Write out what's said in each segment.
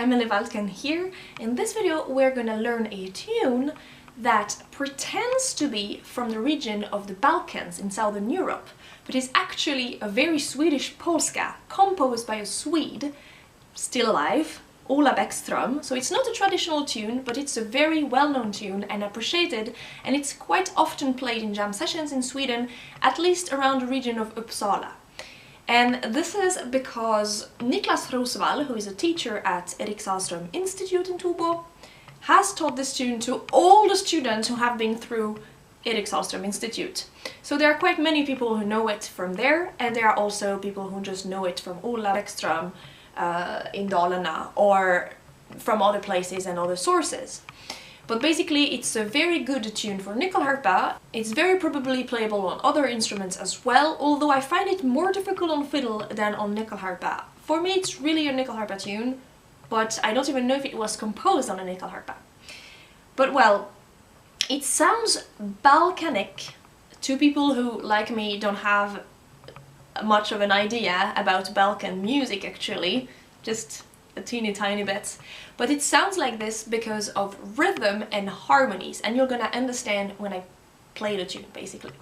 Emelie Waldken here. In this video we're gonna learn a tune that pretends to be from the region of the Balkans in Southern Europe, but is actually a very Swedish polska composed by a Swede, still alive, Ola Bäckström. So it's not a traditional tune, but it's a very well-known tune and appreciated, and it's quite often played in jam sessions in Sweden, at least around the region of Uppsala. And this is because Niklas Rosvall, who is a teacher at Erik Sahlström Institute in Tobo, has taught this tune to all the students who have been through Erik Sahlström Institute. So there are quite many people who know it from there, and there are also people who just know it from Ola Bäckström in Dalarna or from other places and other sources. But basically it's a very good tune for nyckelharpa. It's very probably playable on other instruments as well, although I find it more difficult on fiddle than on nyckelharpa. For me it's really a nyckelharpa tune, but I don't even know if it was composed on a nyckelharpa. But well, it sounds balkanic to people who, like me, don't have much of an idea about Balkan music actually, just a teeny tiny bit. But it sounds like this because of rhythm and harmonies, and you're gonna understand when I play the tune, basically.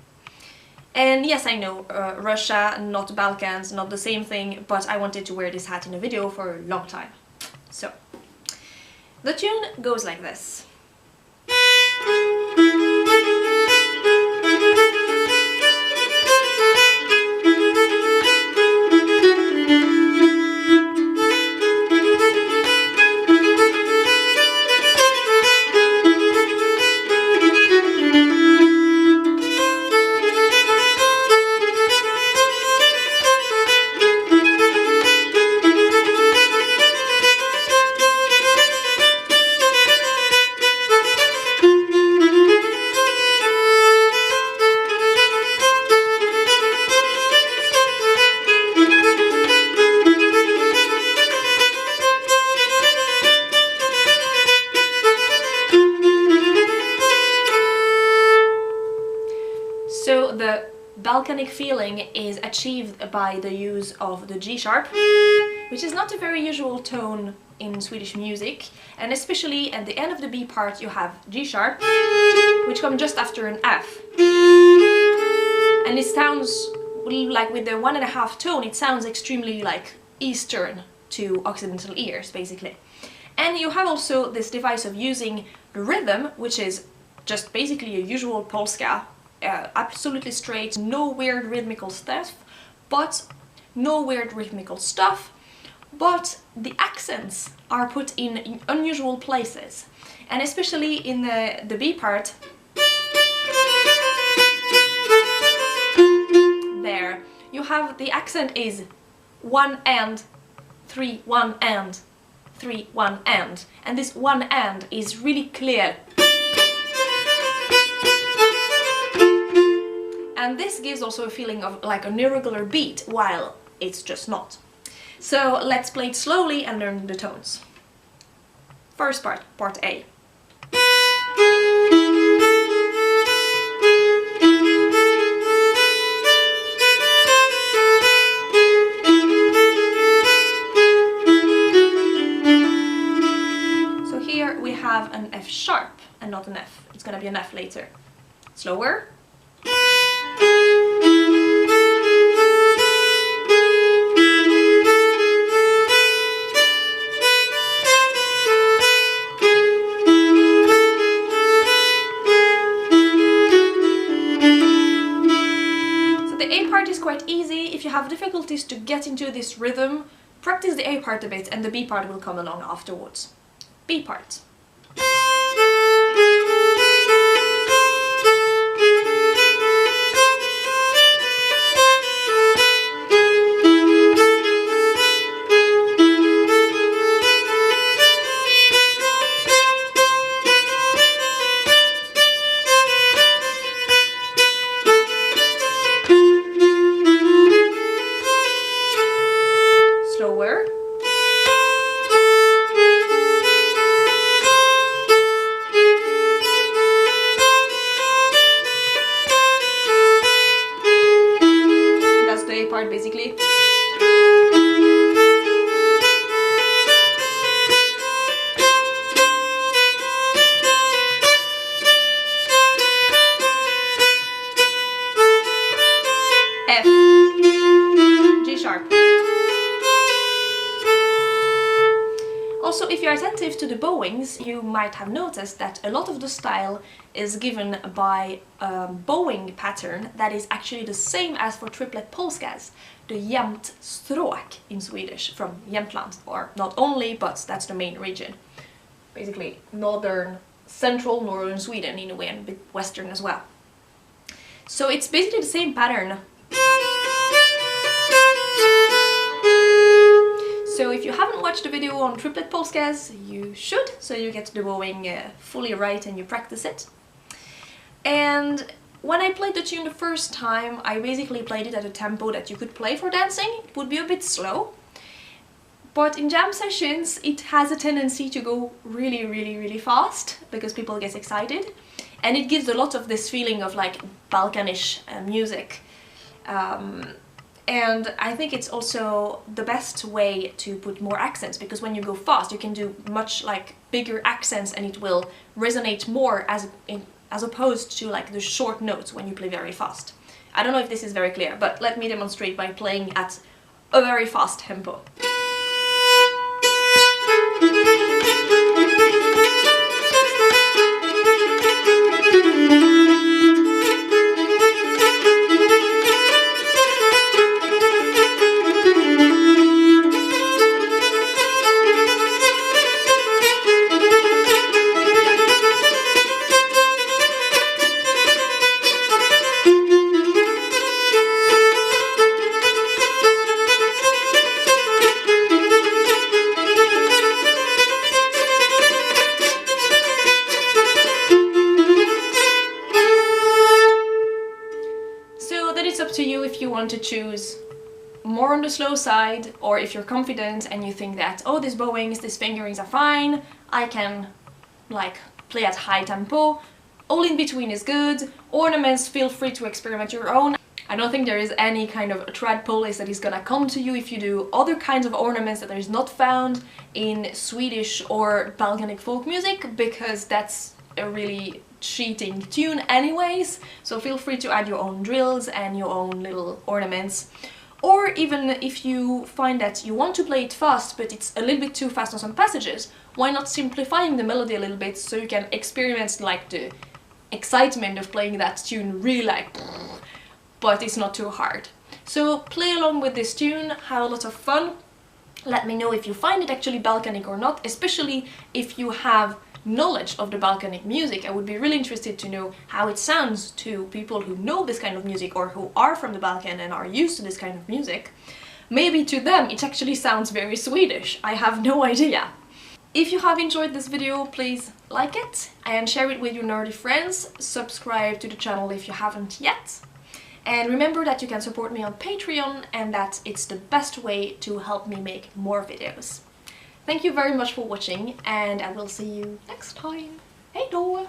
And yes, I know, Russia, not Balkans, not the same thing, but I wanted to wear this hat in a video for a long time. So, the tune goes like this. So the balkanic feeling is achieved by the use of the G sharp, which is not a very usual tone in Swedish music, and especially at the end of the B part you have G sharp, which comes just after an F. And it sounds like, with the 1.5 tone, it sounds extremely like Eastern to Occidental ears, basically. And you have also this device of using the rhythm, which is just basically a usual polska, absolutely straight, no weird rhythmical stuff, but the accents are put in unusual places, and especially in the B part. There you have the accent is 1 and 3 1 and 3 1 and this 1 and is really clear. And this gives also a feeling of like an irregular beat, while it's just not. So let's play it slowly and learn the tones. First part, part A. So here we have an F sharp and not an F. It's gonna be an F later. Slower. Quite easy. If you have difficulties to get into this rhythm, practice the A part a bit and the B part will come along afterwards. B part. Slower. Also, if you're attentive to the bowings, you might have noticed that a lot of the style is given by a bowing pattern that is actually the same as for triplet polskas, the jämnt stråk in Swedish, from Jämtland, or not only, but that's the main region. Basically central northern Sweden in a way, and a bit western as well. So it's basically the same pattern. So if you haven't watched the video on triplet polskas, you should, so you get the bowing fully right and you practice it. And when I played the tune the first time, I basically played it at a tempo that you could play for dancing. It would be a bit slow, but in jam sessions it has a tendency to go really fast because people get excited, and it gives a lot of this feeling of like balkanish music. And I think it's also the best way to put more accents, because when you go fast you can do much like bigger accents and it will resonate more as opposed to like the short notes when you play very fast. I don't know if this is very clear, but let me demonstrate by playing at a very fast tempo. To you if you want to choose more on the slow side, or if you're confident and you think that, oh, these bowings, these fingerings are fine, I can like play at high tempo, all in between is good. Ornaments, feel free to experiment your own. I don't think there is any kind of trad police that is gonna come to you if you do other kinds of ornaments that is not found in Swedish or Balkanic folk music, because that's a really cheating tune anyways, so feel free to add your own drills and your own little ornaments. Or even if you find that you want to play it fast but it's a little bit too fast on some passages, why not simplifying the melody a little bit so you can experience like the excitement of playing that tune really like, but it's not too hard. So play along with this tune, have a lot of fun. Let me know if you find it actually Balkanic or not, especially if you have knowledge of the Balkanic music. I would be really interested to know how it sounds to people who know this kind of music or who are from the Balkan and are used to this kind of music. Maybe to them it actually sounds very Swedish, I have no idea. If you have enjoyed this video, please like it and share it with your nerdy friends. Subscribe to the channel if you haven't yet. And remember that you can support me on Patreon and that it's the best way to help me make more videos. Thank you very much for watching, and I will see you next time. Hej då!